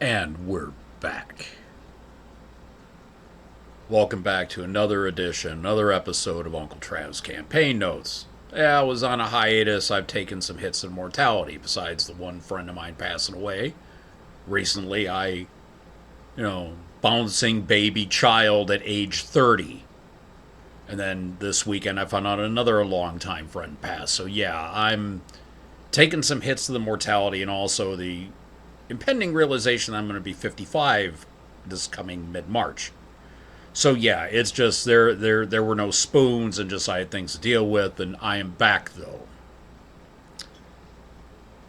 And we're back. Welcome back to another edition, another episode of Uncle Trav's Campaign Notes. Yeah, I was on a hiatus. I've taken some hits of mortality besides the one friend of mine passing away. Recently, bouncing baby child at age 30. And then this weekend, I found out another longtime friend passed. So, yeah, I'm taking some hits of the mortality and also the impending realization I'm going to be 55 this coming mid-March. So yeah, it's just there were no spoons and just I had things to deal with, and I am back though.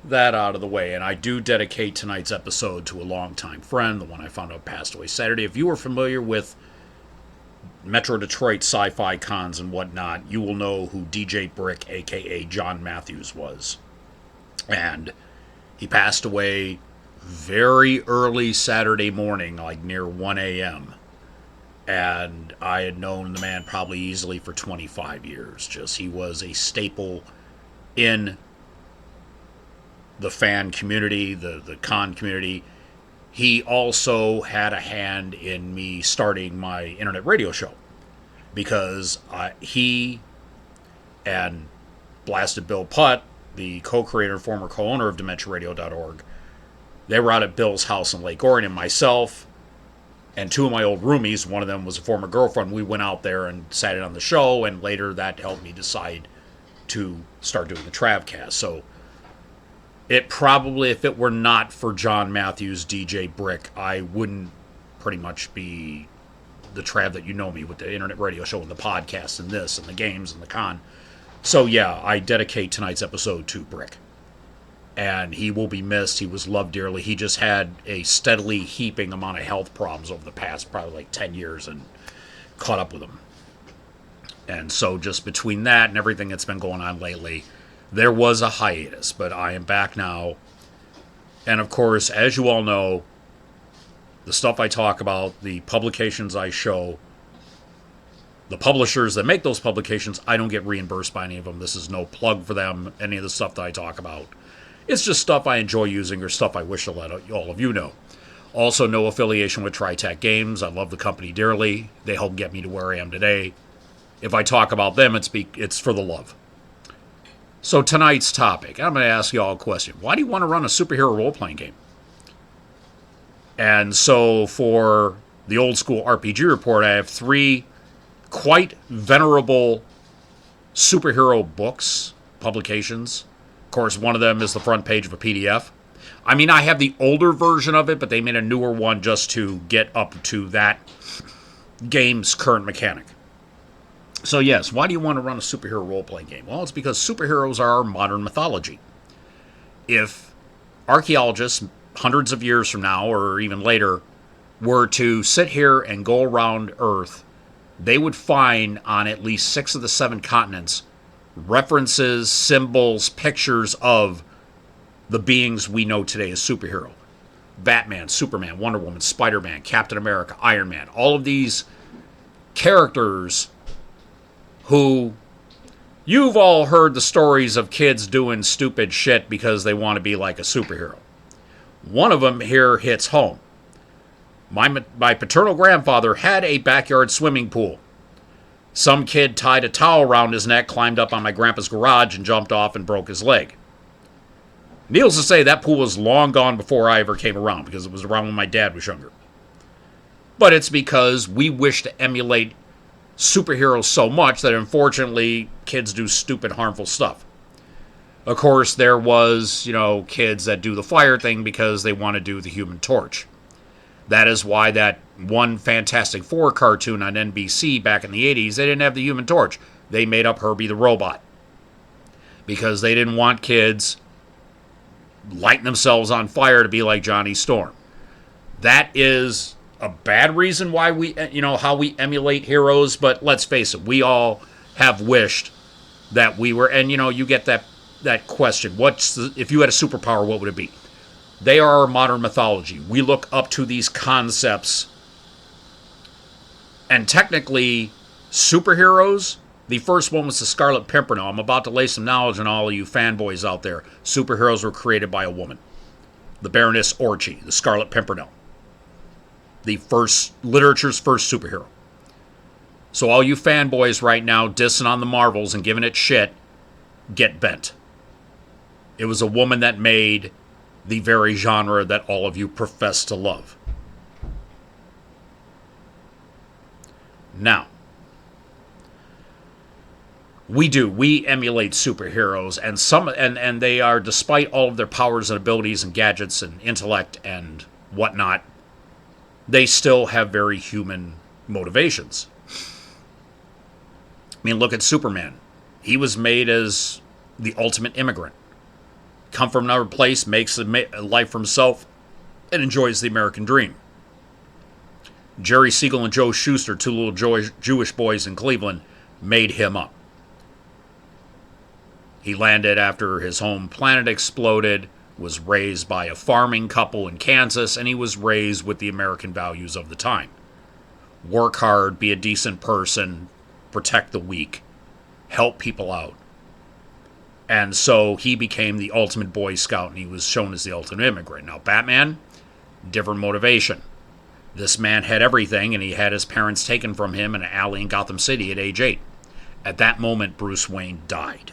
That out of the way, and I do dedicate tonight's episode to a longtime friend, the one I found out passed away Saturday. If you are familiar with Metro Detroit sci-fi cons and whatnot, you will know who DJ Brick, aka John Matthews, was. And he passed away very early Saturday morning, like near 1 a.m. And I had known the man probably easily for 25 years. Just he was a staple in the fan community, the con community. He also had a hand in me starting my internet radio show because he and Blasted Bill Putt, the co-creator and former co-owner of DementiaRadio.org, they were out at Bill's house in Lake Orion, and myself and two of my old roomies, one of them was a former girlfriend, we went out there and sat in on the show, and later that helped me decide to start doing the Travcast. So it probably, if it were not for John Matthews, DJ Brick, I wouldn't pretty much be the Trav that you know me with the internet radio show and the podcast and this and the games and the con. So yeah, I dedicate tonight's episode to Brick. And he will be missed. He was loved dearly. He just had a steadily heaping amount of health problems over the past probably like 10 years and caught up with him. And so just between that and everything that's been going on lately, there was a hiatus, but I am back now. And of course, as you all know, the stuff I talk about, the publications I show, the publishers that make those publications, I don't get reimbursed by any of them. This is no plug for them, any of the stuff that I talk about. It's just stuff I enjoy using or stuff I wish to let all of you know. Also, no affiliation with TriTech Games. I love the company dearly. They helped get me to where I am today. If I talk about them, it's for the love. So tonight's topic, I'm going to ask you all a question. Why do you want to run a superhero role-playing game? And so for the old school RPG report, I have 3 quite venerable superhero books, publications. Of course, one of them is the front page of a PDF. I mean, I have the older version of it, but they made a newer one just to get up to that game's current mechanic. So yes, why do you want to run a superhero role-playing game? Well, it's because superheroes are our modern mythology. If archaeologists, hundreds of years from now, or even later, were to sit here and go around Earth, they would find on at least 6 of the 7 continents references, symbols, pictures of the beings we know today as superhero. Batman, Superman, Wonder Woman, Spider-Man, Captain America, Iron Man. All of these characters who you've all heard the stories of kids doing stupid shit because they want to be like a superhero. One of them here hits home. My paternal grandfather had a backyard swimming pool. Some kid tied a towel around his neck, climbed up on my grandpa's garage, and jumped off and broke his leg. Needless to say, that pool was long gone before I ever came around, because it was around when my dad was younger. But it's because we wish to emulate superheroes so much that unfortunately kids do stupid, harmful stuff. Of course, there was, kids that do the fire thing because they want to do the Human Torch. That is why that one Fantastic Four cartoon on NBC back in the 80s, they didn't have the Human Torch. They made up Herbie the Robot. Because they didn't want kids lighting themselves on fire to be like Johnny Storm. That is a bad reason why we, how we emulate heroes, but let's face it, we all have wished that we were, and you get that question, if you had a superpower, what would it be? They are our modern mythology. We look up to these concepts. And technically, superheroes, the first one was the Scarlet Pimpernel. I'm about to lay some knowledge on all of you fanboys out there. Superheroes were created by a woman. the Baroness Orchi, the Scarlet Pimpernel, the literature's first superhero. So all you fanboys right now dissing on the Marvels and giving it shit, get bent. It was a woman that made the very genre that all of you profess to love. Now, we emulate superheroes, and they are, despite all of their powers and abilities and gadgets and intellect and whatnot, they still have very human motivations. I mean, look at Superman. He was made as the ultimate immigrant. Come from another place, makes a life for himself, and enjoys the American dream. Jerry Siegel and Joe Shuster, two little Jewish boys in Cleveland, made him up. He landed after his home planet exploded, was raised by a farming couple in Kansas, and he was raised with the American values of the time. Work hard, be a decent person, protect the weak, help people out. And so he became the ultimate Boy Scout, and he was shown as the ultimate immigrant. Now, Batman, different motivation. This man had everything, and he had his parents taken from him in an alley in Gotham City at age 8. At that moment, Bruce Wayne died.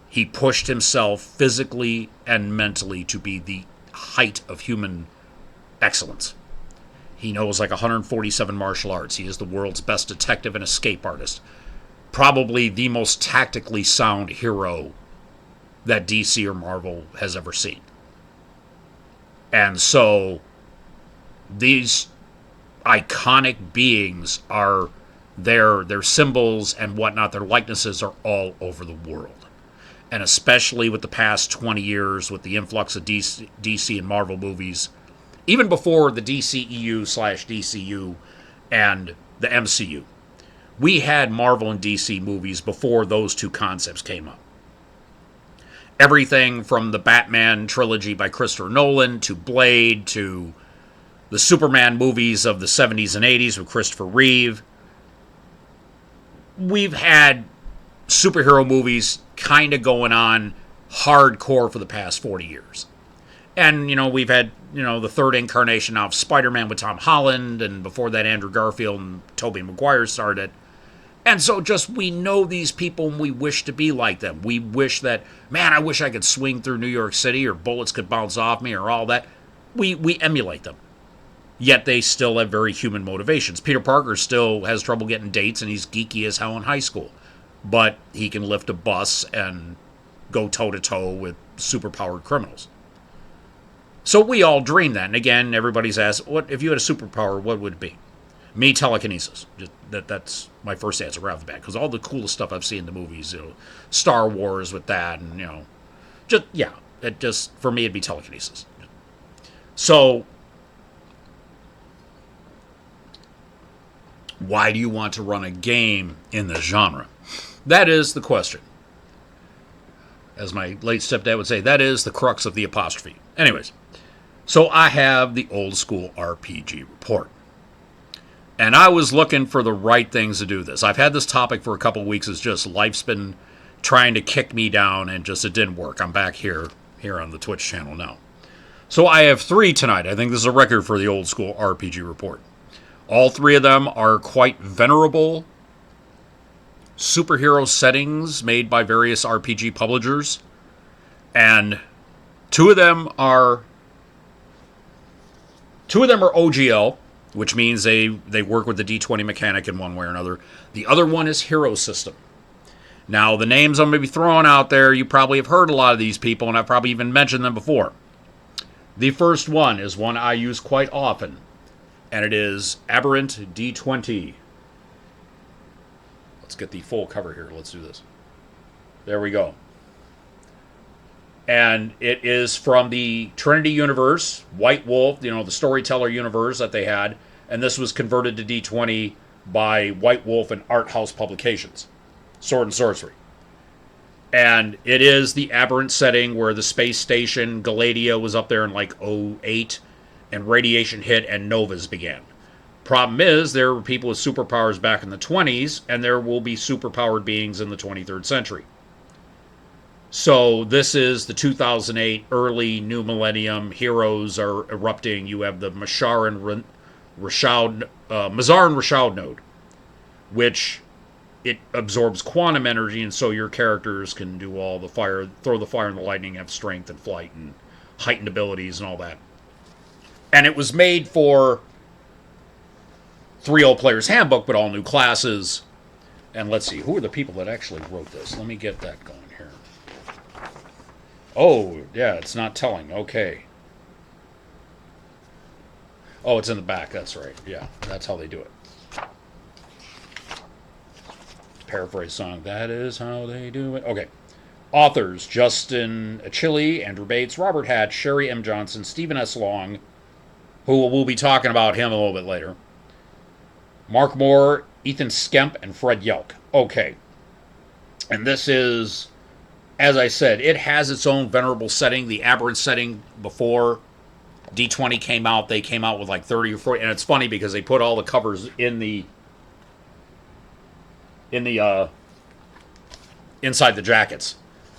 He pushed himself physically and mentally to be the height of human excellence. He knows like 147 martial arts. He is the world's best detective and escape artist. Probably the most tactically sound hero that DC or Marvel has ever seen. And so these iconic beings are their symbols and whatnot, their likenesses are all over the world. And especially with the past 20 years, with the influx of DC and Marvel movies, even before the DCEU/DCU and the MCU, we had Marvel and DC movies before those two concepts came up. Everything from the Batman trilogy by Christopher Nolan to Blade to the Superman movies of the 70s and 80s with Christopher Reeve. We've had superhero movies kind of going on hardcore for the past 40 years. And, we've had, the third incarnation of Spider-Man with Tom Holland, and before that Andrew Garfield and Tobey Maguire started. And so we know these people and we wish to be like them. We wish that, man, I wish I could swing through New York City or bullets could bounce off me or all that. We emulate them. Yet they still have very human motivations. Peter Parker still has trouble getting dates and he's geeky as hell in high school. But he can lift a bus and go toe-to-toe with superpowered criminals. So we all dream that. And again, everybody's asked, what if you had a superpower, what would it be? Me, telekinesis. That's my first answer right off the bat. Because all the coolest stuff I've seen in the movies, Star Wars with that, and, for me, it'd be telekinesis. So, why do you want to run a game in this genre? That is the question. As my late stepdad would say, that is the crux of the apostrophe. Anyways, so I have the old school RPG report. And I was looking for the right things to do this. I've had this topic for a couple of weeks. It's just life's been trying to kick me down and it didn't work. I'm back here on the Twitch channel now. So I have 3 tonight. I think this is a record for the old school RPG report. All 3 of them are quite venerable superhero settings made by various RPG publishers. And 2 of them are OGL, which means they work with the D20 mechanic in one way or another. The other one is Hero System. Now, the names I'm going to be throwing out there, you probably have heard a lot of these people, and I've probably even mentioned them before. The first one is one I use quite often, and it is Aberrant D20. Let's get the full cover here. Let's do this. There we go. And it is from the Trinity universe, White Wolf, the storyteller universe that they had. And this was converted to D20 by White Wolf and Art House Publications. Sword and Sorcery. And it is the aberrant setting where the space station Galadia was up there in like '08, and radiation hit and novas began. Problem is, there were people with superpowers back in the 20s, and there will be superpowered beings in the 23rd century. So this is the 2008 early new millennium. Heroes are erupting. You have the Mazar and Rashad node, which it absorbs quantum energy, and so your characters can do all the fire, throw the fire and the lightning, have strength and flight and heightened abilities and all that. And it was made for 3.0 Player's Handbook, but all new classes. And let's see, who are the people that actually wrote this? Let me get that going here. Oh, yeah, it's not telling. Okay. Oh, it's in the back. That's right. Yeah, that's how they do it. Paraphrase song. That is how they do it. Okay. Authors: Justin Achille, Andrew Bates, Robert Hatch, Sherry M. Johnson, Stephen S. Long, who we'll be talking about him a little bit later, Mark Moore, Ethan Skemp, and Fred Yelk. Okay. And this is, as I said, it has its own venerable setting. The Aberrant setting before D20 came out, they came out with like 30 or 40. And it's funny because they put all the covers in the inside the jackets,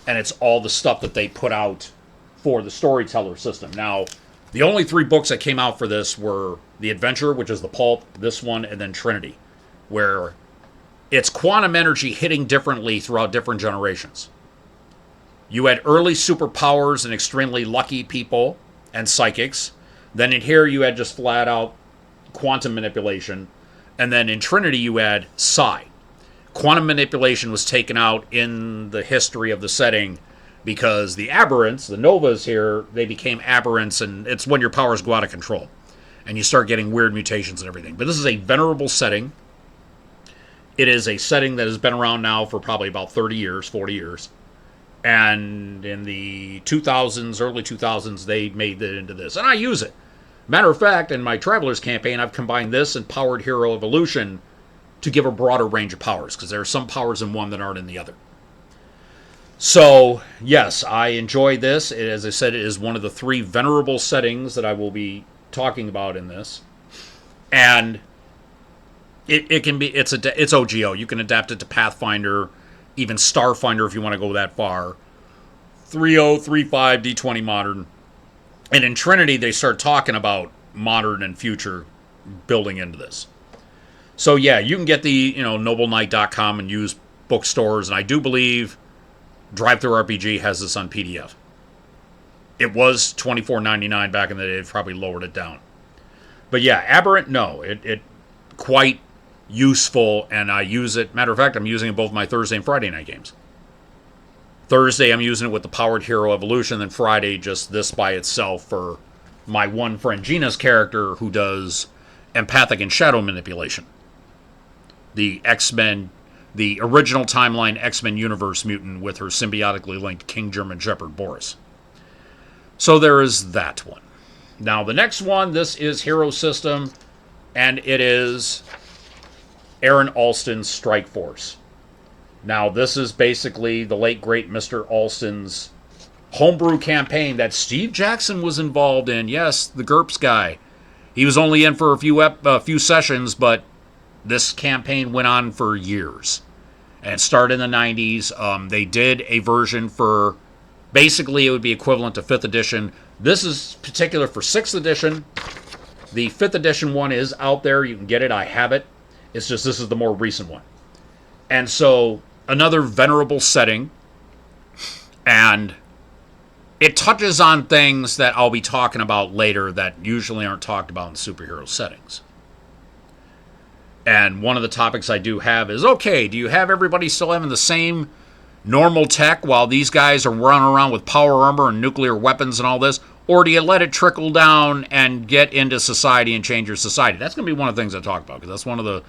and it's all the stuff that they put out for the storyteller system. Now, the only 3 books that came out for this were The Adventure, which is the pulp, this one, and then Trinity, where it's quantum energy hitting differently throughout different generations. You had early superpowers and extremely lucky people and psychics. Then in here you had just flat out quantum manipulation. And then in Trinity you had psi. Quantum manipulation was taken out in the history of the setting because the aberrants, the novas here, they became aberrants, and it's when your powers go out of control and you start getting weird mutations and everything. But this is a venerable setting. It is a setting that has been around now for probably about 30 years, 40 years. And in the 2000s, early 2000s, they made it into this. And I use it. Matter of fact, in my Travelers campaign, I've combined this and Powered Hero Evolution to give a broader range of powers, because there are some powers in one that aren't in the other. So, yes, I enjoy this. It, as I said, it is one of the 3 venerable settings that I will be talking about in this. And it can be, it's OGO. You can adapt it to Pathfinder, even Starfinder if you want to go that far. 3.0, 3.5, D20 Modern. And in Trinity, they start talking about modern and future building into this. So yeah, you can get the, nobleknight.com and use bookstores, and I do believe DriveThruRPG has this on PDF. It was $24.99 back in the day. They've probably lowered it down. But yeah, Aberrant, no, it quite useful, and I use it. Matter of fact, I'm using it both my Thursday and Friday night games. Thursday, I'm using it with the Powered Hero Evolution, then Friday, just this by itself for my one friend Gina's character who does empathic and shadow manipulation. The X-Men, the original timeline X-Men universe mutant with her symbiotically linked King German Shepherd Boris. So there is that one. Now the next one, this is Hero System, and it is Aaron Alston's Strike Force. Now this is basically the late great Mr. Alston's homebrew campaign that Steve Jackson was involved in. Yes, the GURPS guy. He was only in for a few sessions, but this campaign went on for years. And it started in the 90s. They did a version for, basically it would be equivalent to 5th edition. This is particular for 6th edition. The 5th edition one is out there. You can get it. I have it. It's just this is the more recent one. And so another venerable setting. And it touches on things that I'll be talking about later that usually aren't talked about in superhero settings. And one of the topics I do have is, okay, do you have everybody still having the same normal tech while these guys are running around with power armor and nuclear weapons and all this? Or do you let it trickle down and get into society and change your society? That's going to be one of the things I talk about, because that's one of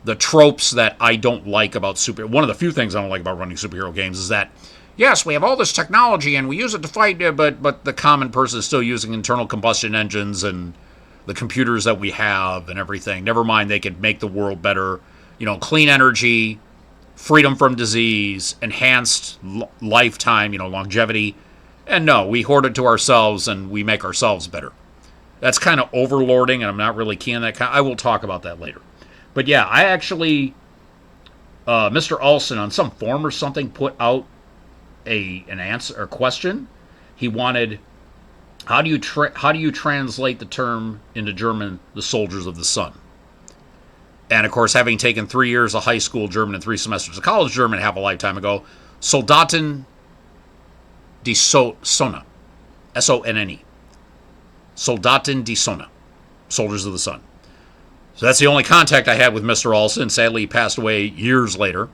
the tropes that I don't like about one of the few things I don't like about running superhero games is that, yes, we have all this technology and we use it to fight, but the common person is still using internal combustion engines and the computers that we have and everything. Never mind, they could make the world better. Clean energy, freedom from disease, enhanced lifetime, longevity. And no, we hoard it to ourselves and we make ourselves better. That's kind of overlording, and I'm not really keen on that. I will talk about that later. But yeah, I actually, Mr. Alston on some forum or something put out an answer or question. He wanted, how do you translate the term into German, the soldiers of the sun? And of course, having taken 3 years of high school German and 3 semesters of college German half a lifetime ago, Soldaten die Sonne, Sonne, Soldaten die Sonne, soldiers of the sun. So that's the only contact I had with Mr. Olsen. Sadly, he passed away years later.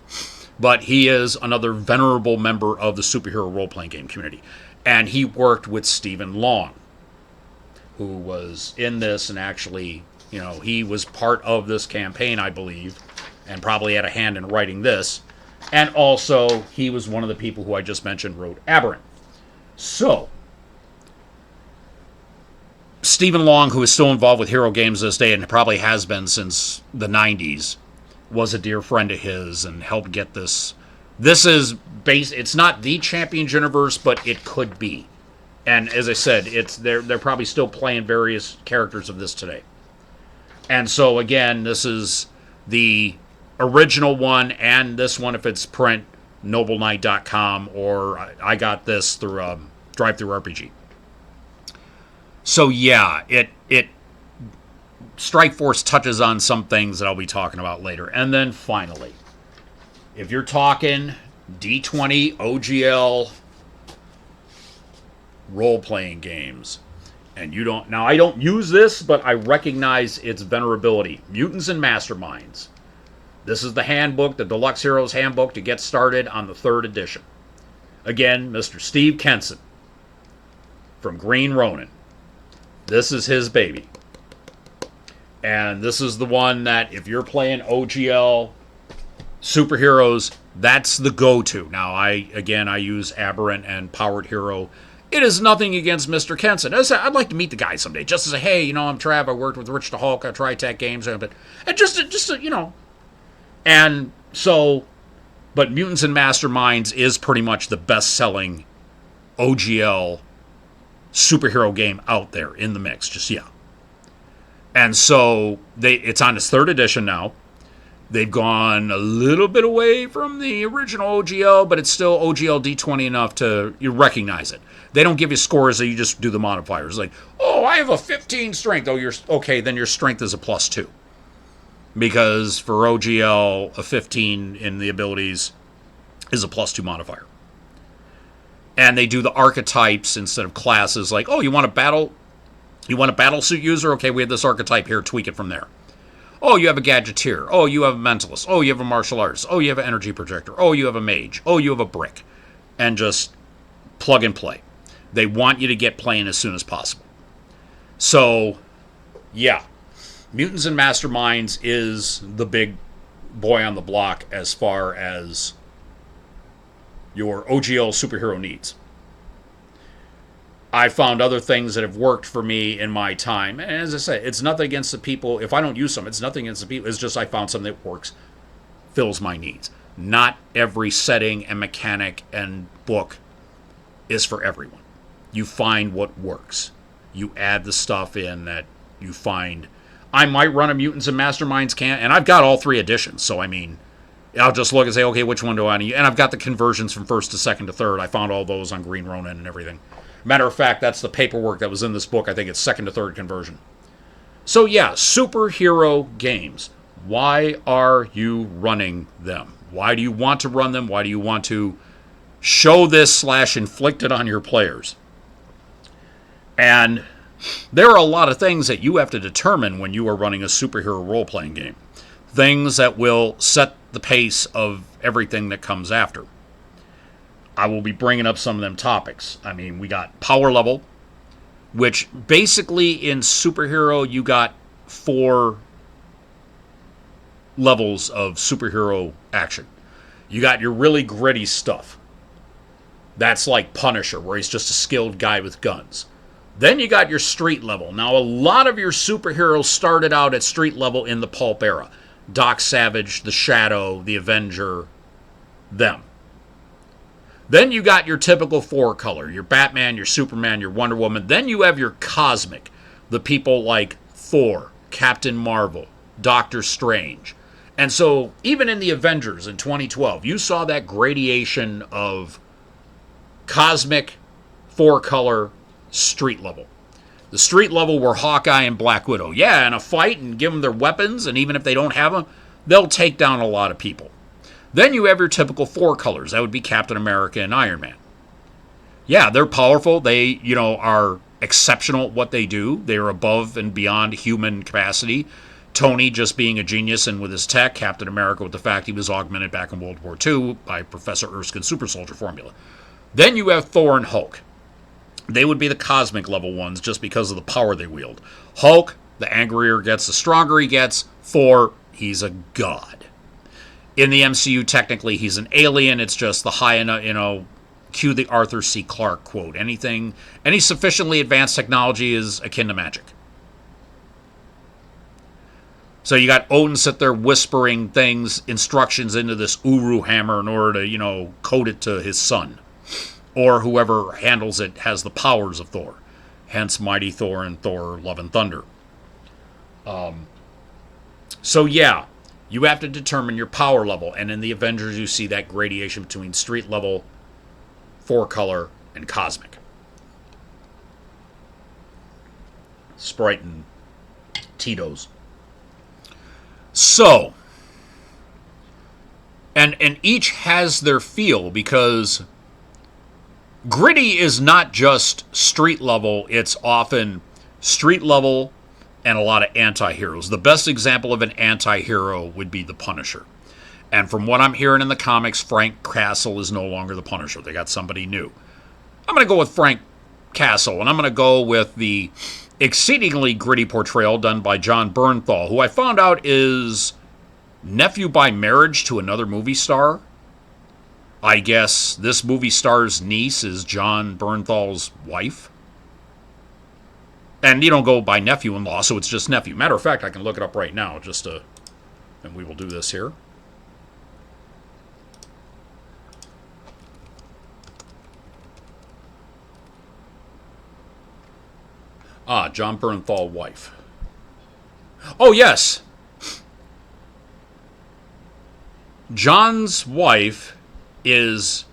But he is another venerable member of the superhero role-playing game community. And he worked with Stephen Long, who was in this and actually, he was part of this campaign, I believe, and probably had a hand in writing this. And also, he was one of the people who I just mentioned wrote Aberrant. So, Stephen Long, who is still involved with Hero Games this day and probably has been since the 90s, was a dear friend of his and helped get this. This is it's not the Champions universe, but it could be. And as I said, they're probably still playing various characters of this today. And so again, this is the original one, and this one, if it's print, nobleknight.com, or I got this through Drive-Thru RPG. So yeah, it Strike Force touches on some things that I'll be talking about later. And then finally, if you're talking D20 OGL role-playing games, and you don't, now I don't use this, but I recognize its venerability. Mutants and Masterminds. This is the handbook, the Deluxe Heroes Handbook to get started on the 3rd edition. Again, Mr. Steve Kenson from Green Ronin. This is his baby. And this is the one that if you're playing OGL superheroes, that's the go-to. Now, I use Aberrant and Powered Hero. It is nothing against Mr. Kenson. I'd like to meet the guy someday, just to say, hey, I'm Trav, I worked with Rich the Hulk, I Tri-Tech Games, and just And so, but Mutants and Masterminds is pretty much the best-selling OGL superhero game out there in the mix, And so it's on its 3rd edition now. They've gone a little bit away from the original OGL, but it's still OGL D20 enough to you recognize it. They don't give you scores, so you just do the modifiers. Like, oh, I have a 15 strength. Oh, you're okay, then your strength is a +2. Because for OGL, a 15 in the abilities is a +2 modifier. And they do the archetypes instead of classes. Like, oh, you want a battle suit user? Okay, we have this archetype here. Tweak it from there. Oh, you have a gadgeteer. Oh, you have a mentalist. Oh, you have a martial artist. Oh, you have an energy projector. Oh, you have a mage. Oh, you have a brick. And just plug and play. They want you to get playing as soon as possible. So, yeah. Mutants and Masterminds is the big boy on the block as far as your OGL superhero needs. I found other things that have worked for me in my time. And as I say, it's nothing against the people. If I don't use some, it's nothing against the people. It's just I found something that works, fills my needs. Not every setting and mechanic and book is for everyone. You find what works. You add the stuff in that you find. I might run a Mutants and Masterminds and I've got all 3 editions. So, I mean, I'll just look and say, okay, which one do I need? And I've got the conversions from 1st to 2nd to 3rd. I found all those on Green Ronin and everything. Matter of fact, that's the paperwork that was in this book. I think it's 2nd to 3rd conversion. So yeah, superhero games. Why are you running them? Why do you want to run them? Why do you want to show this / inflict it on your players? And there are a lot of things that you have to determine when you are running a superhero role-playing game. Things that will set the pace of everything that comes after. I will be bringing up some of them topics. I mean, we got power level, which basically in superhero, you got 4 levels of superhero action. You got your really gritty stuff. That's like Punisher, where he's just a skilled guy with guns. Then you got your street level. Now, a lot of your superheroes started out at street level in the pulp era. Doc Savage, the Shadow, the Avenger, them. Then you got your typical 4-color, your Batman, your Superman, your Wonder Woman. Then you have your cosmic, the people like Thor, Captain Marvel, Doctor Strange. And so even in the Avengers in 2012, you saw that gradation of cosmic, 4-color, street level. The street level were Hawkeye and Black Widow. Yeah, in a fight and give them their weapons, and even if they don't have them, they'll take down a lot of people. Then you have your typical 4 colors. That would be Captain America and Iron Man. Yeah, they're powerful. They, are exceptional at what they do. They're above and beyond human capacity. Tony just being a genius and with his tech. Captain America with the fact he was augmented back in World War II by Professor Erskine's super soldier formula. Then you have Thor and Hulk. They would be the cosmic level ones just because of the power they wield. Hulk, the angrier he gets, the stronger he gets. Thor, he's a god. In the MCU, technically, he's an alien. It's just the high enough, cue the Arthur C. Clarke quote. Any sufficiently advanced technology is akin to magic. So you got Odin sit there whispering instructions into this Uru hammer in order to, code it to his son. Or whoever handles it has the powers of Thor. Hence Mighty Thor and Thor Love and Thunder. So yeah, you have to determine your power level. And in the Avengers, you see that gradation between street level, 4-color, and cosmic. Sprite and Tito's. So, and each has their feel, because gritty is not just street level. It's often street level and a lot of anti-heroes. The best example of an anti-hero would be the Punisher. And from what I'm hearing in the comics, Frank Castle is no longer the Punisher. They got somebody new. I'm going to go with Frank Castle, and I'm going to go with the exceedingly gritty portrayal done by John Bernthal, who I found out is nephew by marriage to another movie star. I guess this movie star's niece is John Bernthal's wife. And you don't go by nephew-in-law, so it's just nephew. Matter of fact, I can look it up right now, and we will do this here. John Bernthal, wife. Oh, yes. John's wife is,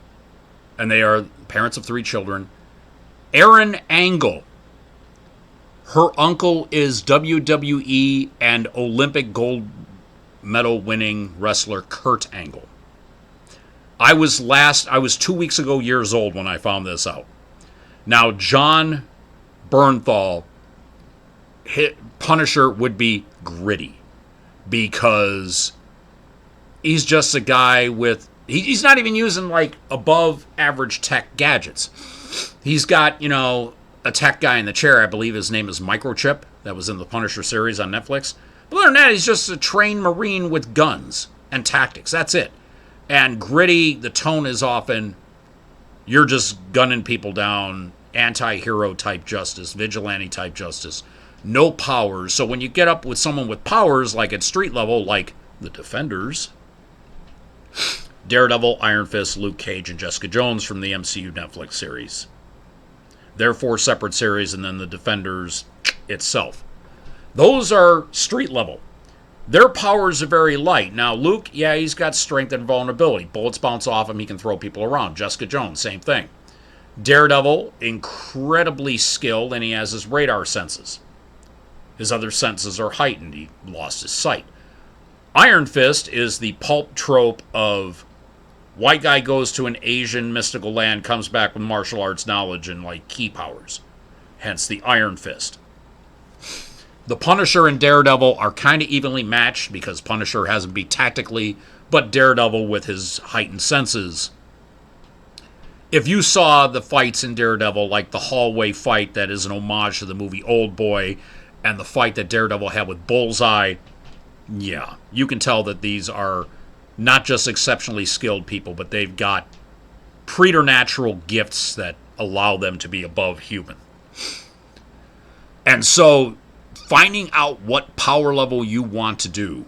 and they are parents of 3 children, Aaron Angle. Her uncle is WWE and Olympic gold medal winning wrestler Kurt Angle. I was 2 weeks ago years old when I found this out. Now, John Bernthal, Punisher would be gritty because he's just a guy with, he's not even using like above average tech gadgets. He's got, a tech guy in the chair. I believe his name is Microchip. That was in the Punisher series on Netflix. But other than that, he's just a trained Marine with guns and tactics. That's it. And gritty, the tone is often, you're just gunning people down, anti-hero type justice, vigilante type justice, no powers. So when you get up with someone with powers, like at street level, like the Defenders, Daredevil, Iron Fist, Luke Cage, and Jessica Jones from the MCU Netflix series. They're 4 separate series, and then the Defenders itself. Those are street level. Their powers are very light. Now, Luke, yeah, he's got strength and vulnerability. Bullets bounce off him, he can throw people around. Jessica Jones, same thing. Daredevil, incredibly skilled, and he has his radar senses. His other senses are heightened. He lost his sight. Iron Fist is the pulp trope of white guy goes to an Asian mystical land, comes back with martial arts knowledge and like key powers. Hence the Iron Fist. The Punisher and Daredevil are kind of evenly matched because Punisher has him beat tactically, but Daredevil with his heightened senses. If you saw the fights in Daredevil, like the hallway fight that is an homage to the movie Old Boy, and the fight that Daredevil had with Bullseye, yeah, you can tell that these are not just exceptionally skilled people, but they've got preternatural gifts that allow them to be above human. And so, finding out what power level you want to do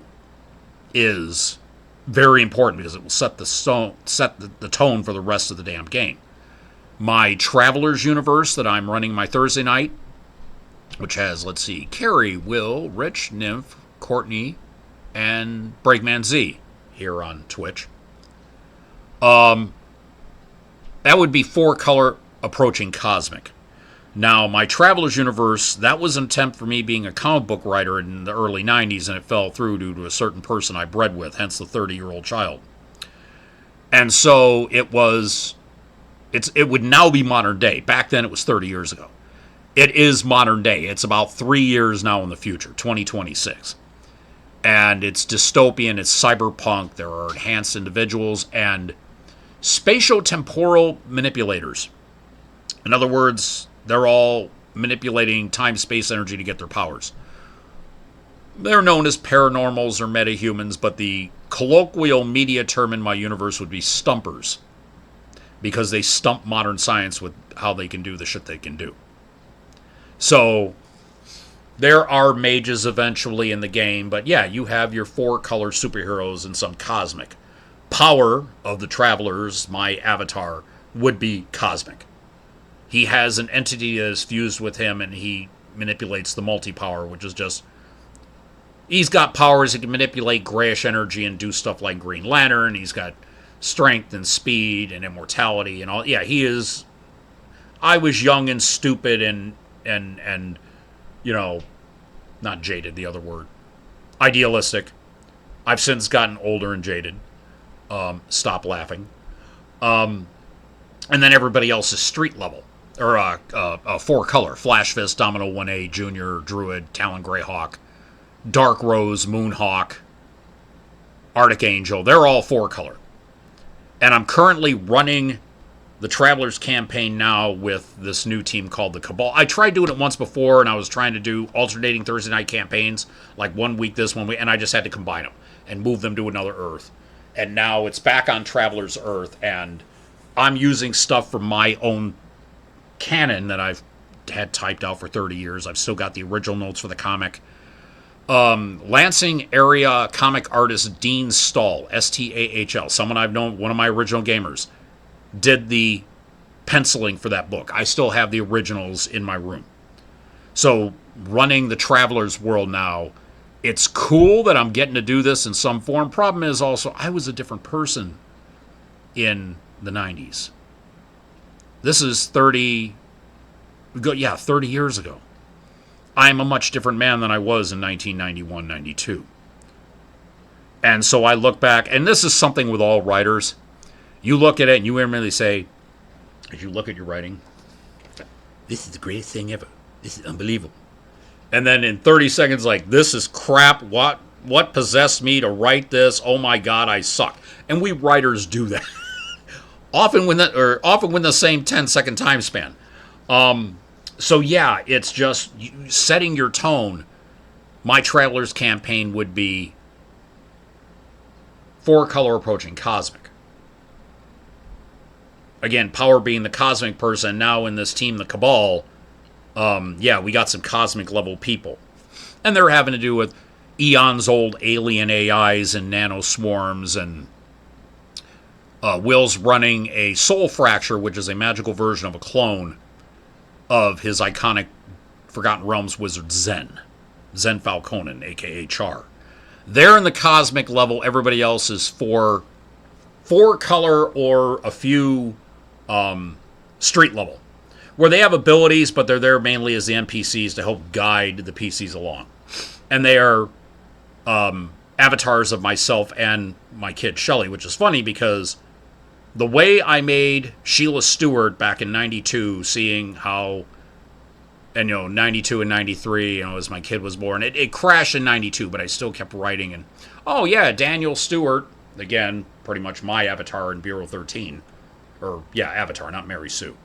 is very important because it will set the tone for the rest of the damn game. My Travelers universe that I'm running my Thursday night, which has, let's see, Carrie, Will, Rich, Nymph, Courtney, and Breakman Z here on Twitch. That would be 4-color approaching cosmic. Now, my Traveler's Universe, that was an attempt for me being a comic book writer in the early 90s, and it fell through due to a certain person I bred with, hence the 30-year-old child. And so it would now be modern day. Back then it was 30 years ago. It is modern day. It's about 3 years now in the future, 2026. And it's dystopian, it's cyberpunk, there are enhanced individuals, and spatio-temporal manipulators. In other words, they're all manipulating time-space energy to get their powers. They're known as paranormals or metahumans, but the colloquial media term in my universe would be stumpers, because they stump modern science with how they can do the shit they can do. So there are mages eventually in the game, but yeah, you have your 4-color superheroes and some cosmic. Power of the Travelers, my avatar, would be cosmic. He has an entity that is fused with him, and he manipulates the multi-power, which is just... He's got powers. He can manipulate grayish energy and do stuff like Green Lantern. He's got strength and speed and immortality and all. Yeah, he is... I was young and stupid and you know, not jaded, the other word. Idealistic. I've since gotten older and jaded. Stop laughing. And then everybody else is street level. Or 4-color. Flash Fist, Domino 1A, Junior, Druid, Talon Greyhawk, Dark Rose, Moonhawk, Arctic Angel. They're all 4-color. And I'm currently running the Travelers campaign now with this new team called the Cabal. I tried doing it once before, and I was trying to do alternating Thursday night campaigns, like 1 week this, 1 week, and I just had to combine them and move them to another Earth. And now it's back on Travelers Earth, and I'm using stuff from my own canon that I've had typed out for 30 years. I've still got the original notes for the comic. Lansing area comic artist Dean Stahl, Stahl, someone I've known, one of my original gamers, did the penciling for that book. I still have the originals in my room. So running the Travelers world now, it's cool that I'm getting to do this in some form. Problem is also, I was a different person in the 90s. This is 30 years ago. I'm a much different man than I was in 1991, 92. And so I look back, and this is something with all writers. You look at it and you immediately say, as you look at your writing, this is the greatest thing ever. This is unbelievable. And then in 30 seconds, like, this is crap. What possessed me to write this? Oh my God, I suck. And we writers do that. often within the same 10-second time span. So yeah, it's just setting your tone. My Travelers campaign would be 4-color approaching cosmic. Again, power being the cosmic person. Now in this team, the Cabal, we got some cosmic level people. And they're having to do with eons old alien AIs and nanoswarms, and Will's running a soul fracture, which is a magical version of a clone of his iconic Forgotten Realms wizard Zen Falconen, aka Char. They're in the cosmic level. Everybody else is 4-color or a few street level, where they have abilities, but they're there mainly as the NPCs to help guide the PCs along. And they are avatars of myself and my kid Shelly, which is funny because the way I made Sheila Stewart back in 92, seeing how, and 92 and 93, as my kid was born, it crashed in 92, but I still kept writing. And oh yeah, Daniel Stewart, again, pretty much my avatar in Bureau 13. Or, yeah, Avatar, not Mary Sue.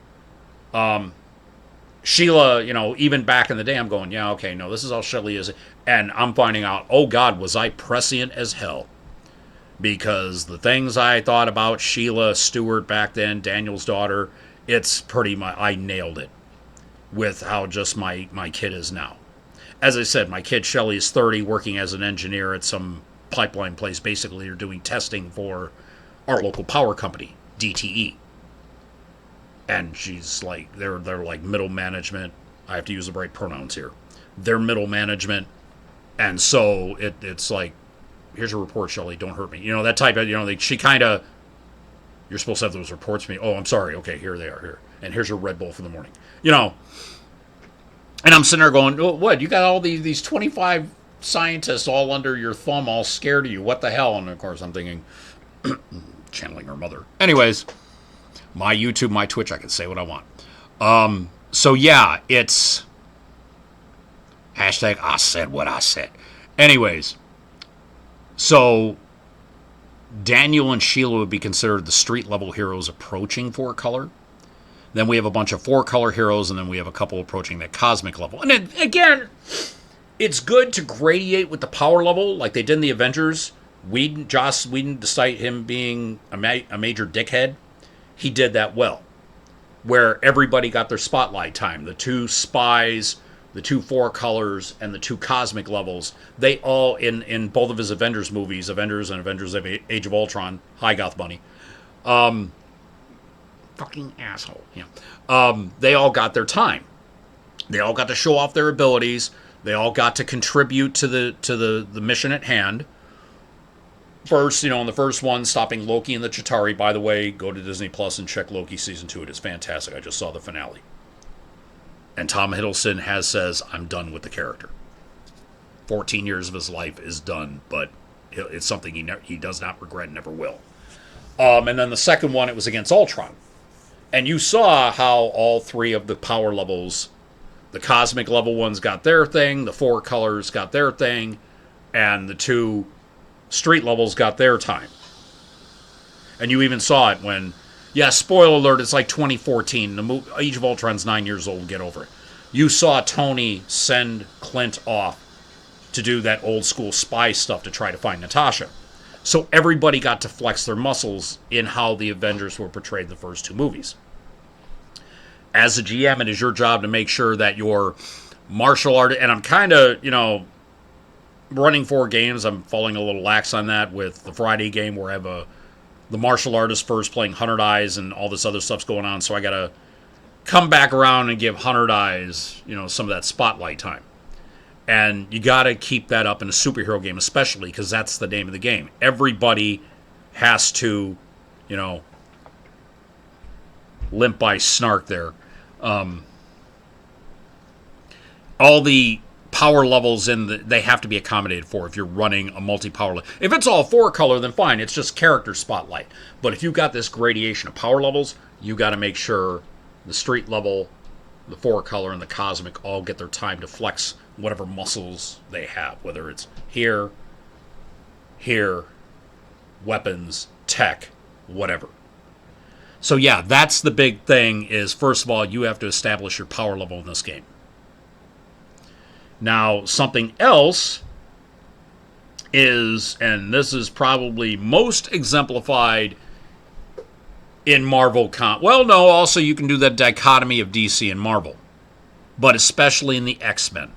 Sheila, even back in the day, I'm going, yeah, okay, no, this is how Shelley is. And I'm finding out, oh, God, was I prescient as hell. Because the things I thought about Sheila Stewart back then, Daniel's daughter, it's pretty much, I nailed it with how just my kid is now. As I said, my kid Shelley is 30, working as an engineer at some pipeline place. Basically, they're doing testing for our local power company, DTE. And she's like, they're like middle management. I have to use the right pronouns here. They're middle management. And so it's like, here's your report, Shelley, don't hurt me. That type of, she kind of You're supposed to have those reports to me. Oh, I'm sorry. Okay, here they are. Here. And here's your Red Bull for the morning. You know, and I'm sitting there going, oh, what? You got all these 25 scientists all under your thumb, all scared of you. What the hell? And of course, I'm thinking, channeling her mother. Anyways, my YouTube, my Twitch, I can say what I want. So yeah, it's hashtag I said what I said. Anyways, so Daniel and Sheila would be considered the street level heroes approaching 4-color. Then we have a bunch of 4-color heroes, and then we have a couple approaching that cosmic level. And then, again, it's good to gradiate with the power level like they did in the Avengers. Joss Whedon, despite him being a major dickhead, he did that well. Where everybody got their spotlight time. The 2 spies, the 2 4-colors, and the 2 cosmic levels, they all, in both of his Avengers movies, Avengers and Avengers Age of Ultron, hi Goth Bunny, fucking asshole, yeah. They all got their time. They all got to show off their abilities. They all got to contribute to the mission at hand. First, in the first one, stopping Loki and the Chitauri. By the way, go to Disney Plus and check Loki Season 2. It is fantastic. I just saw the finale. And Tom Hiddleston says, I'm done with the character. 14 years of his life is done, but it's something he does not regret and never will. And then the second one, it was against Ultron. And you saw how all 3 of the power levels, the cosmic level ones got their thing, the 4 colors got their thing, and the 2 street levels got their time. And you even saw it when, spoiler alert, it's like 2014. The Age of Ultron's 9 years old, get over it. You saw Tony send Clint off to do that old school spy stuff to try to find Natasha. So everybody got to flex their muscles in how the Avengers were portrayed in the first 2 movies. As a GM, it is your job to make sure that your martial art, and I'm kind of, running 4 games, I'm falling a little lax on that with the Friday game where I have the martial artist first playing 100 Eyes and all this other stuff's going on, so I got to come back around and give 100 Eyes, some of that spotlight time. And you got to keep that up in a superhero game, especially because that's the name of the game. Everybody has to, limp by snark there. All the power levels they have to be accommodated for if you're running a multi-power level. If it's all 4-color, then fine, it's just character spotlight. But if you've got this gradation of power levels, you got to make sure the street level, the 4-color, and the cosmic all get their time to flex whatever muscles they have, whether it's here, weapons, tech, whatever. So yeah, that's the big thing is, first of all, you have to establish your power level in this game. Now, something else is, and this is probably most exemplified in Marvel also you can do that dichotomy of DC and Marvel, but especially in the X-Men.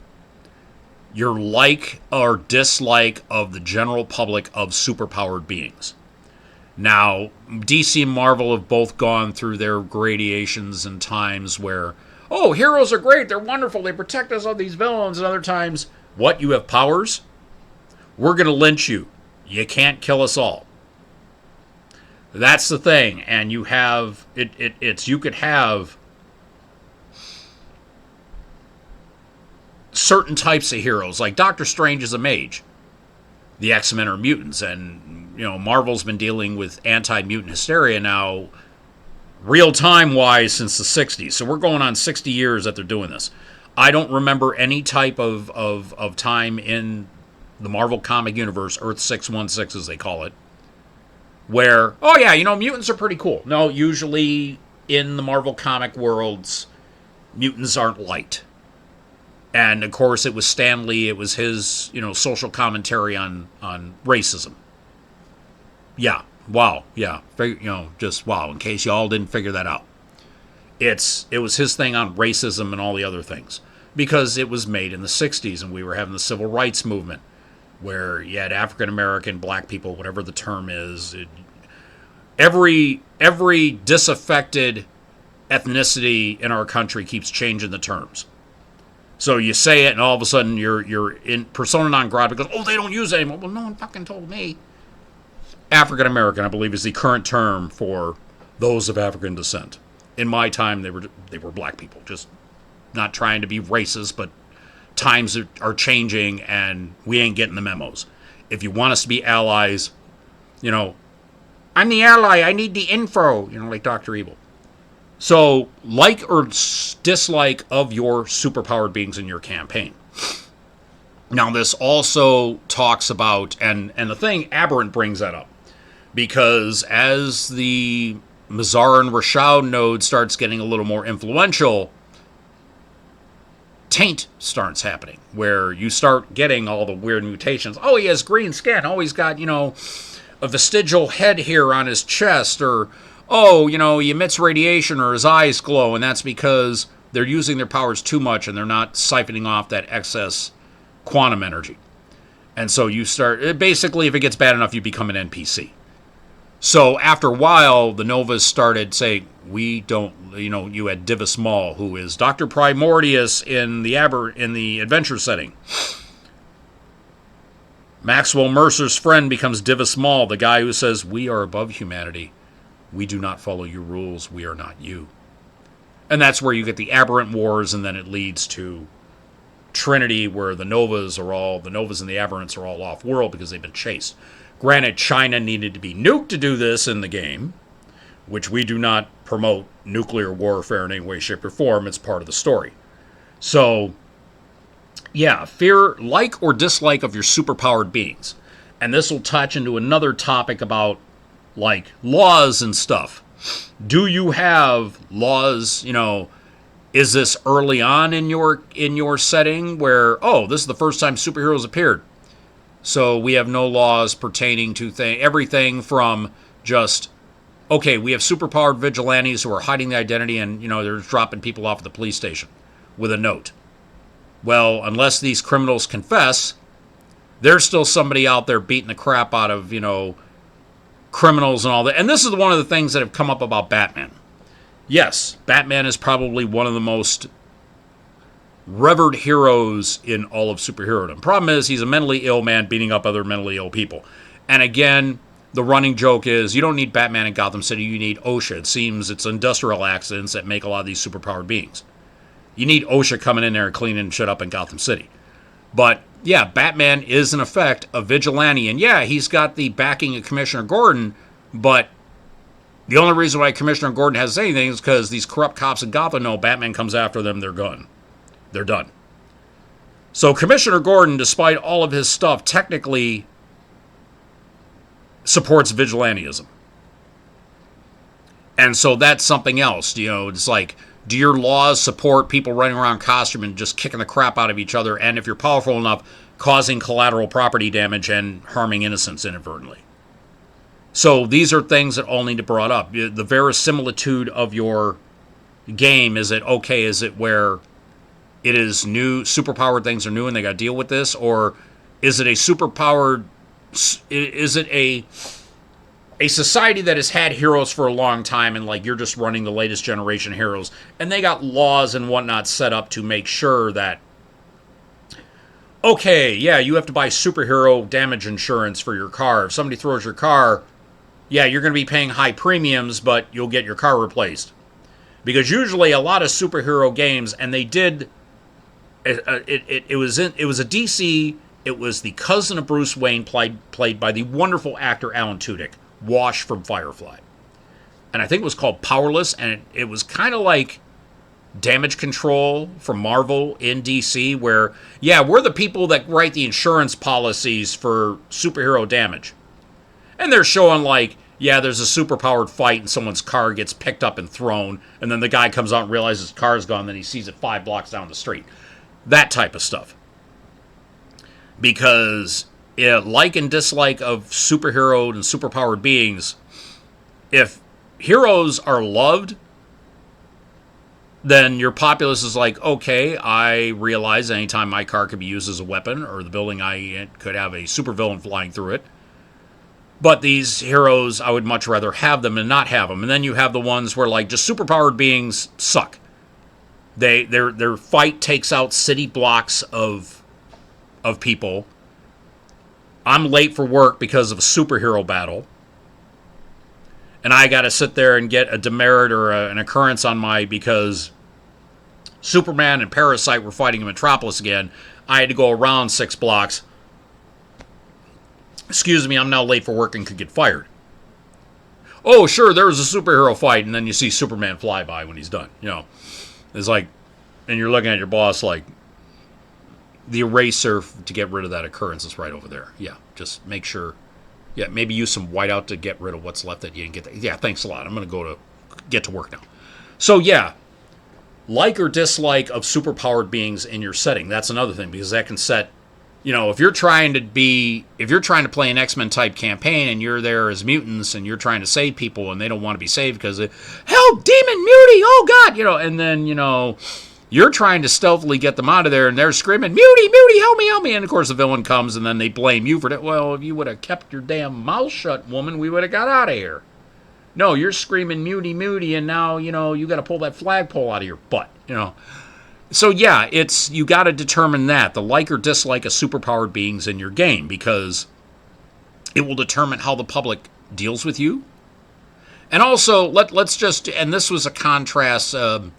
Your like or dislike of the general public of superpowered beings. Now, DC and Marvel have both gone through their gradations and times where, heroes are great, they're wonderful, they protect us on these villains, and other times, what, you have powers? We're going to lynch you. You can't kill us all. That's the thing, and you have, you could have certain types of heroes, like Doctor Strange is a mage. The X-Men are mutants, and Marvel's been dealing with anti-mutant hysteria now, real-time wise, since the 60s. So we're going on 60 years that they're doing this. I don't remember any type of time in the Marvel comic universe, Earth 616 as they call it, where, mutants are pretty cool. No, usually in the Marvel comic worlds, mutants aren't liked. And, of course, it was Stan Lee. It was his, social commentary on racism. Yeah. Wow. Yeah. Just wow. In case y'all didn't figure that out. It was his thing on racism and all the other things. Because it was made in the 60s, and we were having the civil rights movement, where you had African-American, black people, whatever the term is. Every disaffected ethnicity in our country keeps changing the terms. So you say it, and all of a sudden you're in persona non grata because, they don't use it anymore. Well, no one fucking told me. African American, I believe, is the current term for those of African descent. In my time, they were black people. Just not trying to be racist, but times are changing, and we ain't getting the memos. If you want us to be allies, I'm the ally. I need the info. Like Dr. Evil. So, like or dislike of your superpowered beings in your campaign. Now, this also talks about, and the thing, Aberrant brings that up, because as the Mazar and Rashad node starts getting a little more influential, taint starts happening, where you start getting all the weird mutations. Oh, he has green skin. Oh, he's got, a vestigial head here on his chest, or, he emits radiation, or his eyes glow, and that's because they're using their powers too much, and they're not siphoning off that excess quantum energy. And so you start, basically, if it gets bad enough, you become an NPC. So after a while, the Novas started saying, we don't, you had Divis Maul, who is Dr. Primordius in the adventure setting. Maxwell Mercer's friend becomes Divis Maul, the guy who says, we are above humanity. We do not follow your rules. We are not you. And that's where you get the Aberrant Wars, and then it leads to Trinity, where the Novas and the Aberrants are all off-world because they've been chased. Granted, China needed to be nuked to do this in the game, which we do not promote nuclear warfare in any way, shape, or form. It's part of the story. So, yeah, fear, like or dislike of your superpowered beings. And this will touch into another topic about, laws and stuff. Do you have laws, is this early on in your setting where, this is the first time superheroes appeared? So we have no laws pertaining to everything from just, okay, we have superpowered vigilantes who are hiding the identity and, they're dropping people off at the police station with a note. Well, unless these criminals confess, there's still somebody out there beating the crap out of, criminals and all that. And this is one of the things that have come up about Batman. Yes, Batman is probably one of the most revered heroes in all of superherodom. Problem is, he's a mentally ill man beating up other mentally ill people. And again, the running joke is, you don't need Batman in Gotham City, you need OSHA. It seems it's industrial accidents that make a lot of these superpowered beings. You need OSHA coming in there and cleaning shit up in Gotham City. But, yeah, Batman is, in effect, a vigilante. And, yeah, he's got the backing of Commissioner Gordon, but the only reason why Commissioner Gordon has anything is because these corrupt cops in Gotham know Batman comes after them, they're gone. They're done. So Commissioner Gordon, despite all of his stuff, technically supports vigilantism. And so that's something else. It's like, do your laws support people running around costume and just kicking the crap out of each other? And if you're powerful enough, causing collateral property damage and harming innocents inadvertently? So these are things that all need to be brought up. The verisimilitude of your game, is it where it is new, superpowered things are new and they got to deal with this? Or is it a superpowered, is it a society that has had heroes for a long time and you're just running the latest generation heroes and they got laws and whatnot set up to make sure that, okay, yeah, you have to buy superhero damage insurance for your car. If somebody throws your car, yeah, you're going to be paying high premiums, but you'll get your car replaced. Because usually a lot of superhero games, and they did, it was a DC, it was the cousin of Bruce Wayne, played by the wonderful actor Alan Tudyk, Wash from Firefly. And I think it was called Powerless, and it was kind of like Damage Control from Marvel in DC, where, yeah, we're the people that write the insurance policies for superhero damage. And they're showing yeah, there's a superpowered fight and someone's car gets picked up and thrown, and then the guy comes out and realizes his car's gone, then he sees it 5 blocks down the street. That type of stuff. Because, like and dislike of superhero and superpowered beings, if heroes are loved, then your populace is like, okay, I realize anytime my car could be used as a weapon, or the building I could have a supervillain flying through it. But these heroes, I would much rather have them than not have them. And then you have the ones where, just superpowered beings suck. Their fight takes out city blocks of people. I'm late for work because of a superhero battle. and I got to sit there and get a demerit or an occurrence on my, because Superman and Parasite were fighting in Metropolis again. I had to go around 6 blocks. Excuse me, I'm now late for work and could get fired. Oh, sure, there was a superhero fight, and then you see Superman fly by when he's done. It's like, and you're looking at your boss like, the eraser to get rid of that occurrence is right over there. Yeah, just make sure. Yeah, maybe use some whiteout to get rid of what's left that you didn't get. Yeah, thanks a lot. I'm going to get to work now. So, yeah, like or dislike of superpowered beings in your setting. That's another thing, because that can set, if you're trying to play an X-Men type campaign and you're there as mutants and you're trying to save people and they don't want to be saved because, help, demon, mutie, oh God, and then, you're trying to stealthily get them out of there, and they're screaming, mutie, help me. And, of course, the villain comes, and then they blame you for it. Well, if you would have kept your damn mouth shut, woman, we would have got out of here. No, you're screaming mutie, and now, you got to pull that flagpole out of your butt, So, yeah, you got to determine that, the like or dislike of superpowered beings in your game, because it will determine how the public deals with you. And also, let's just, and this was a contrast, a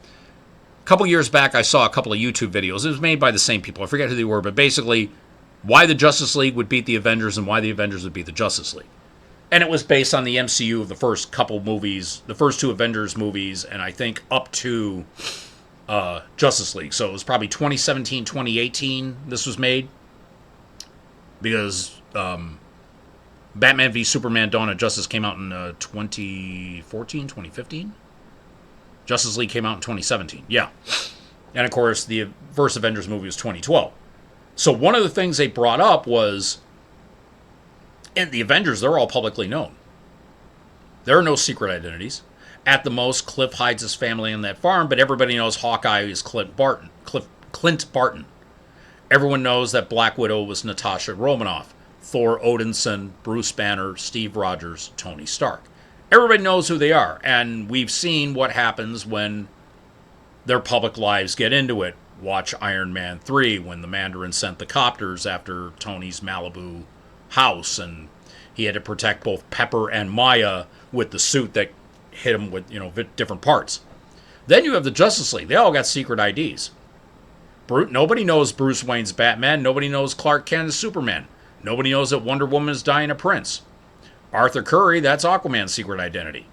couple years back, I saw a couple of YouTube videos. It was made by the same people. I forget who they were, but basically, why the Justice League would beat the Avengers and why the Avengers would beat the Justice League. And it was based on the MCU of the first couple movies, the first 2 Avengers movies, and I think up to Justice League. So it was probably 2017, 2018 this was made. Because Batman v Superman Dawn of Justice came out in 2014, 2015? Justice League came out in 2017, yeah. And, of course, the first Avengers movie was 2012. So one of the things they brought up was, in the Avengers, they're all publicly known. There are no secret identities. At the most, Cliff hides his family on that farm, but everybody knows Hawkeye is Clint Barton. Everyone knows that Black Widow was Natasha Romanoff, Thor Odinson, Bruce Banner, Steve Rogers, Tony Stark. Everybody knows who they are, and we've seen what happens when their public lives get into it. Watch Iron Man 3, when the Mandarin sent the copters after Tony's Malibu house, and he had to protect both Pepper and Maya with the suit that hit him with, different parts. Then you have the Justice League. They all got secret IDs. Nobody knows Bruce Wayne's Batman. Nobody knows Clark Kent is Superman. Nobody knows that Wonder Woman is Diana Prince. Arthur Curry, that's Aquaman's secret identity.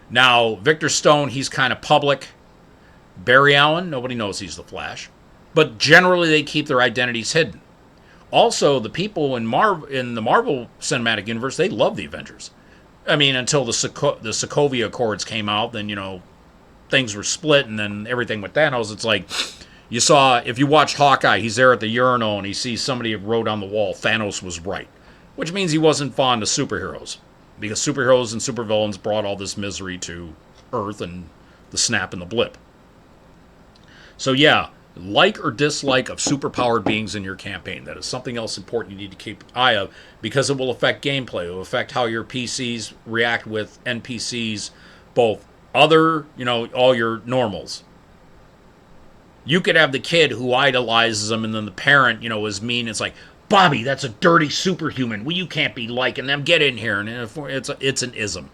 Now, Victor Stone, he's kind of public. Barry Allen, nobody knows he's the Flash. But generally, they keep their identities hidden. Also, the people in the Marvel Cinematic Universe, they love the Avengers. I mean, until the Sokovia Accords came out, then, things were split, and then everything with Thanos, it's like, you saw, if you watch Hawkeye, he's there at the urinal, and he sees somebody wrote on the wall, Thanos was right. Which means he wasn't fond of superheroes. Because superheroes and supervillains brought all this misery to Earth and the snap and the blip. So yeah, like or dislike of superpowered beings in your campaign. That is something else important you need to keep an eye of, because it will affect gameplay. It will affect how your PCs react with NPCs, both other, all your normals. You could have the kid who idolizes them, and then the parent, is mean. It's like, Bobby, that's a dirty superhuman. Well, you can't be liking them. Get in here. And it's an ism.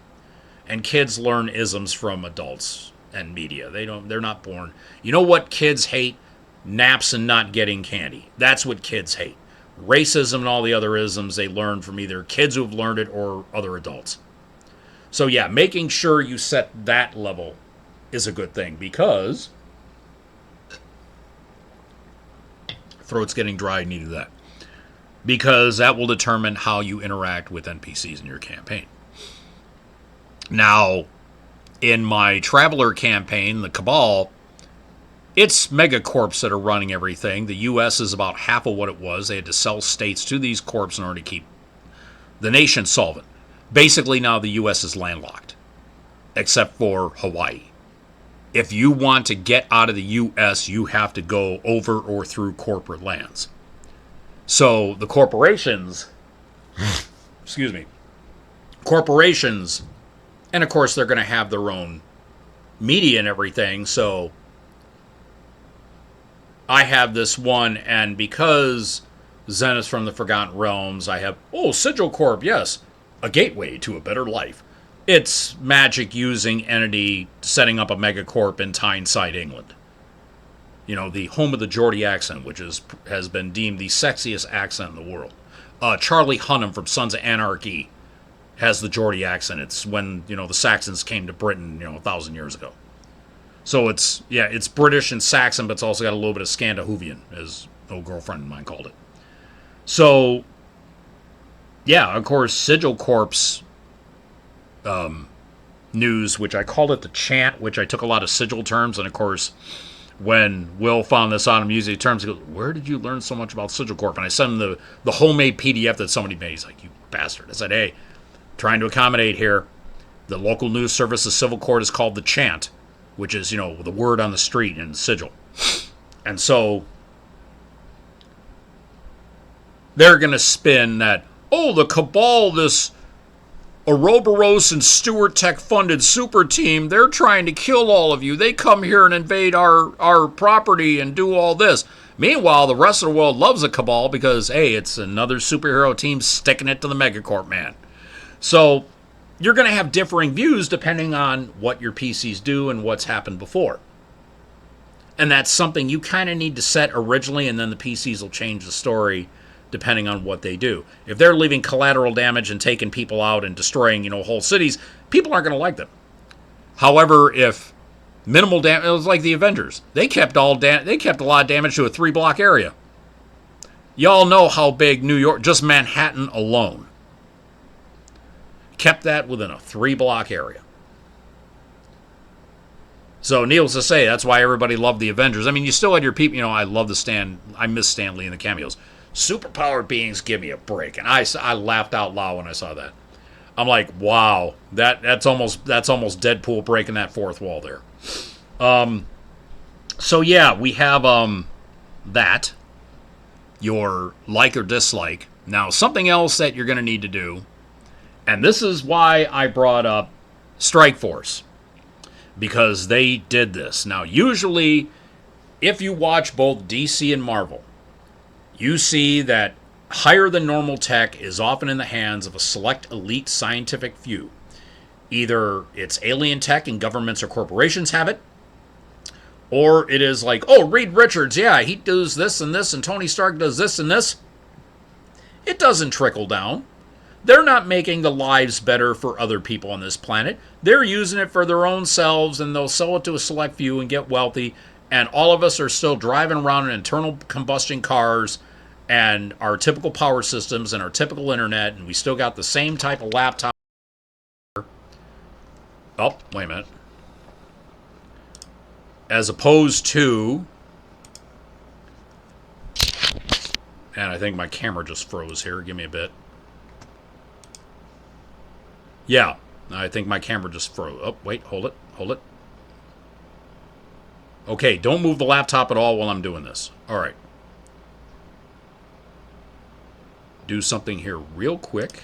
And kids learn isms from adults and media. They're not born. You know what kids hate? Naps and not getting candy. That's what kids hate. Racism and all the other isms they learn from either kids who have learned it or other adults. So yeah, making sure you set that level is a good thing, because throat's getting dry, I needed that. Because that will determine how you interact with NPCs in your campaign. Now, in my Traveler campaign, the Cabal, it's megacorps that are running everything. The U.S. is about half of what it was. They had to sell states to these corps in order to keep the nation solvent. Basically, now the U.S. is landlocked, except for Hawaii. If you want to get out of the U.S., you have to go over or through corporate lands. So the corporations, corporations, and of course they're going to have their own media and everything. So I have this one, and because Zenith from the Forgotten Realms, I have, Sigil Corp, yes, a gateway to a better life. It's magic using entity setting up a megacorp in Tyneside, England. You know, the home of the Geordie accent, which has been deemed the sexiest accent in the world. Charlie Hunnam from Sons of Anarchy has the Geordie accent. It's when, you know, the Saxons came to Britain, you know, 1,000 years ago. So it's British and Saxon, but it's also got a little bit of Scandinavian, as an old girlfriend of mine called it. So, yeah, of course, Sigil Corp's news, which I called it the chant, which I took a lot of sigil terms, and of course, when Will found this out in music terms, he goes, "Where did you learn so much about Sigil Corp?" And I sent him the homemade PDF that somebody made. He's like, "You bastard." I said, "Hey, trying to accommodate here. The local news service, the civil court, is called the chant, which is, you know, the word on the street in sigil." And so they're going to spin that, oh, the cabal, this Ouroboros and Stewart Tech funded super team, they're trying to kill all of you. They come here and invade our property and do all this. Meanwhile, the rest of the world loves the cabal because, hey, it's another superhero team sticking it to the megacorp man. So you're going to have differing views depending on what your PCs do and what's happened before. And that's something you kind of need to set originally, and then the PCs will change the story depending on what they do. If they're leaving collateral damage and taking people out and destroying, you know, whole cities, people aren't going to like them. However, if minimal damage, it was like the Avengers. They kept a lot of damage to a 3-block area. Y'all know how big New York, just Manhattan alone, kept that within a 3-block area. So needless to say, that's why everybody loved the Avengers. I mean, you still had your people, you know, I miss Stan Lee in the cameos. Superpowered beings, give me a break. And I laughed out loud when I saw that. I'm like, wow, that's almost Deadpool breaking that fourth wall there. So yeah, we have that, your like or dislike. Now, something else that you're going to need to do, and this is why I brought up Strike Force, because they did this. Now, usually, if you watch both DC and Marvel, you see that higher than normal tech is often in the hands of a select elite scientific few. Either it's alien tech and governments or corporations have it, or it is like, oh, Reed Richards, yeah, he does this, and Tony Stark does this and this. It doesn't trickle down. They're not making the lives better for other people on this planet. They're using it for their own selves, and they'll sell it to a select few and get wealthy. And all of us are still driving around in internal combustion cars and our typical power systems and our typical internet, and we still got the same type of laptop. Oh, wait a minute. As opposed to, and I think my camera just froze here. Give me a bit. Yeah, I think my camera just froze. Oh, wait, hold it. Okay, don't move the laptop at all while I'm doing this. All right. Do something here real quick.